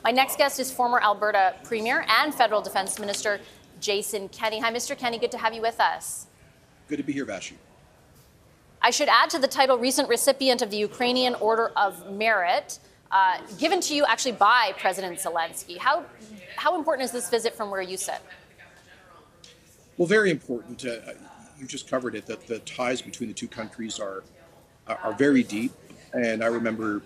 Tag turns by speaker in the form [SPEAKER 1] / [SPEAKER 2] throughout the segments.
[SPEAKER 1] My next guest is former Alberta Premier and Federal Defence Minister Jason Kenney. Hi, Mr. Kenney. Good to have you with us.
[SPEAKER 2] Good to be here, Vashi.
[SPEAKER 1] I should add to the title, recent recipient of the Ukrainian Order of Merit, given to you actually by President Zelenskyy. How important is this visit from where you sit?
[SPEAKER 2] Well, very important. You just covered it, that the ties between the two countries are very deep. And I remember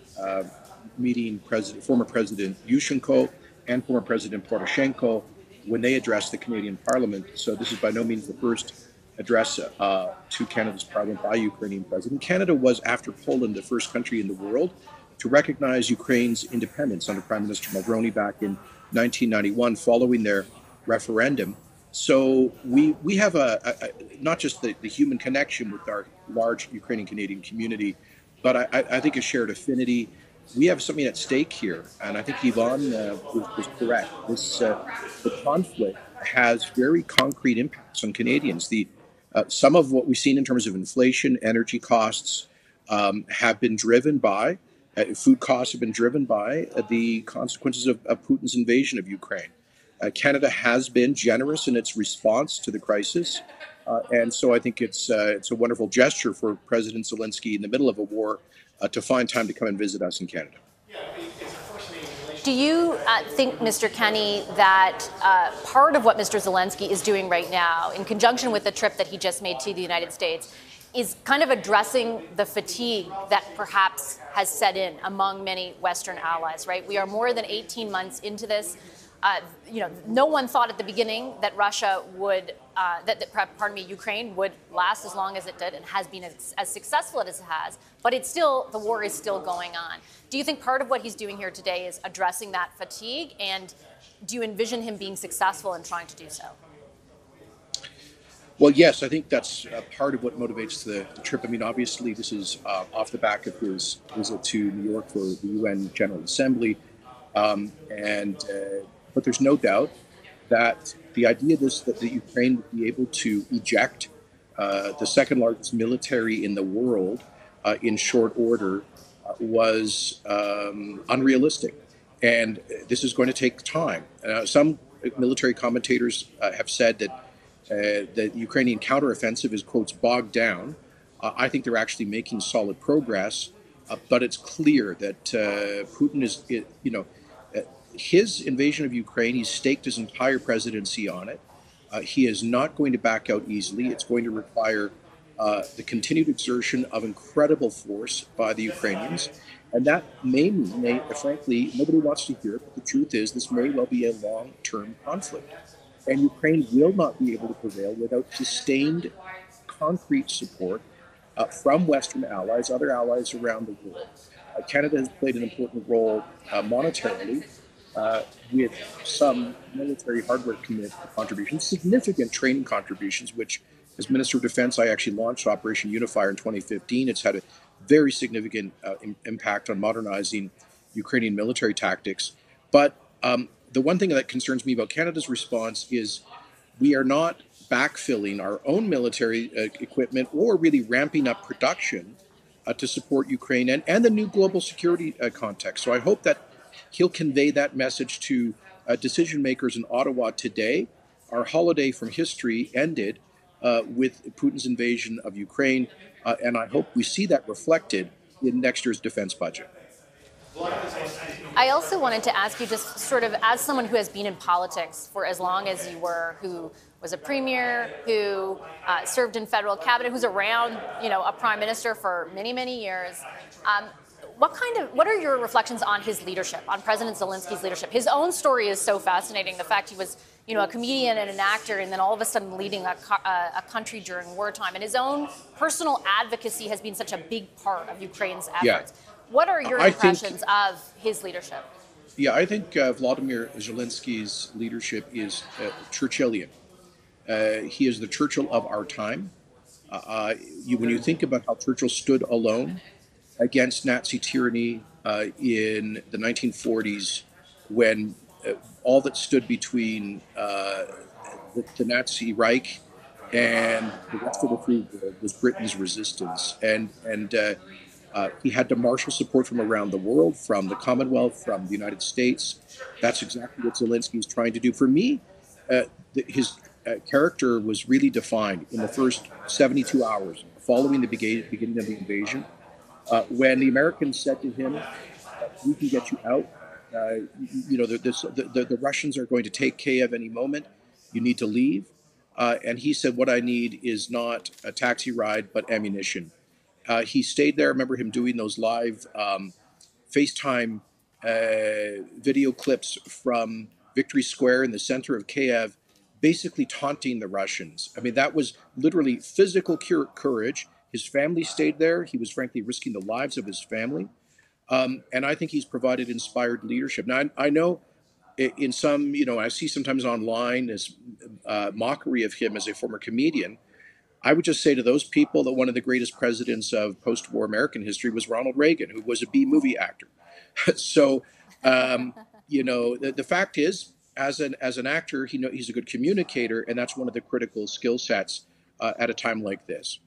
[SPEAKER 2] meeting former President Yushchenko and former President Poroshenko when they addressed the Canadian Parliament. So this is by no means the first address to Canada's Parliament by a Ukrainian president. Canada was, after Poland, the first country in the world to recognize Ukraine's independence under Prime Minister Mulroney back in 1991, following their referendum. So we have not just the human connection with our large Ukrainian-Canadian community, but I think a shared affinity. We have something at stake here, and I think Yvonne was correct. The conflict has very concrete impacts on Canadians. Some of what we've seen in terms of inflation, energy costs have been driven by, food costs have been driven by the consequences of Putin's invasion of Ukraine. Canada has been generous in its response to the crisis, and so I think it's a wonderful gesture for President Zelenskyy in the middle of a war to find time to come and visit us in Canada.
[SPEAKER 1] Do you think, Mr. Kenney, that part of what Mr. Zelenskyy is doing right now, in conjunction with the trip that he just made to the United States, is kind of addressing the fatigue that perhaps has set in among many Western allies, right? We are more than 18 months into this. No one thought at the beginning that Russia would, Ukraine would last as long as it did and has been as successful as it has. But the war is still going on. Do you think part of what he's doing here today is addressing that fatigue? And do you envision him being successful in trying to do so?
[SPEAKER 2] Well, yes, I think that's part of what motivates the trip. I mean, obviously, this is off the back of his visit to New York for the UN General Assembly. But there's no doubt that the idea that the Ukraine would be able to eject the second largest military in the world in short order was unrealistic. And this is going to take time. Some military commentators have said that the Ukrainian counteroffensive is, quotes, bogged down. I think they're actually making solid progress, but it's clear that Putin is, his invasion of Ukraine, he's staked his entire presidency on it. He is not going to back out easily. It's going to require the continued exertion of incredible force by the Ukrainians. And that may mean, frankly, nobody wants to hear it, but the truth is this may well be a long-term conflict. And Ukraine will not be able to prevail without sustained, concrete support from Western allies, other allies around the world. Canada has played an important role monetarily with some military hardware contributions, significant training contributions, which as Minister of Defense, I actually launched Operation Unifier in 2015. It's had a very significant impact on modernizing Ukrainian military tactics. But the one thing that concerns me about Canada's response is we are not backfilling our own military equipment or really ramping up production to support Ukraine and the new global security context. So I hope that he'll convey that message to decision makers in Ottawa today. Our holiday from history ended with Putin's invasion of Ukraine, and I hope we see that reflected in next year's defense budget.
[SPEAKER 1] I also wanted to ask you, just sort of as someone who has been in politics for as long as you were, who was a premier, who served in federal cabinet, who's around, a prime minister for many, many years. What are your reflections on his leadership, on President Zelensky's leadership? His own story is so fascinating. The fact he was, a comedian and an actor, and then all of a sudden leading a country during wartime, and his own personal advocacy has been such a big part of Ukraine's efforts.
[SPEAKER 2] Yeah.
[SPEAKER 1] What are your impressions of his leadership?
[SPEAKER 2] Yeah, I think Volodymyr Zelensky's leadership is Churchillian. He is the Churchill of our time. When you think about how Churchill stood alone against Nazi tyranny in the 1940s, when all that stood between the Nazi Reich and the rest of the free world was Britain's resistance. And He had to marshal support from around the world, from the Commonwealth, from the United States. That's exactly what Zelensky is trying to do. For me, his character was really defined in the first 72 hours following the beginning of the invasion, when the Americans said to him, "We can get you out. The Russians are going to take Kiev any moment. You need to leave." And he said, "What I need is not a taxi ride, but ammunition." He stayed there. I remember him doing those live FaceTime video clips from Victory Square in the center of Kiev, basically taunting the Russians. I mean, that was literally physical courage. His family stayed there. He was frankly risking the lives of his family. And I think he's provided inspired leadership. Now, I know in some, I see sometimes online as mockery of him as a former comedian. I would just say to those people that one of the greatest presidents of post-war American history was Ronald Reagan, who was a B movie actor. So, the fact is, as an actor, he's a good communicator, and that's one of the critical skill sets at a time like this.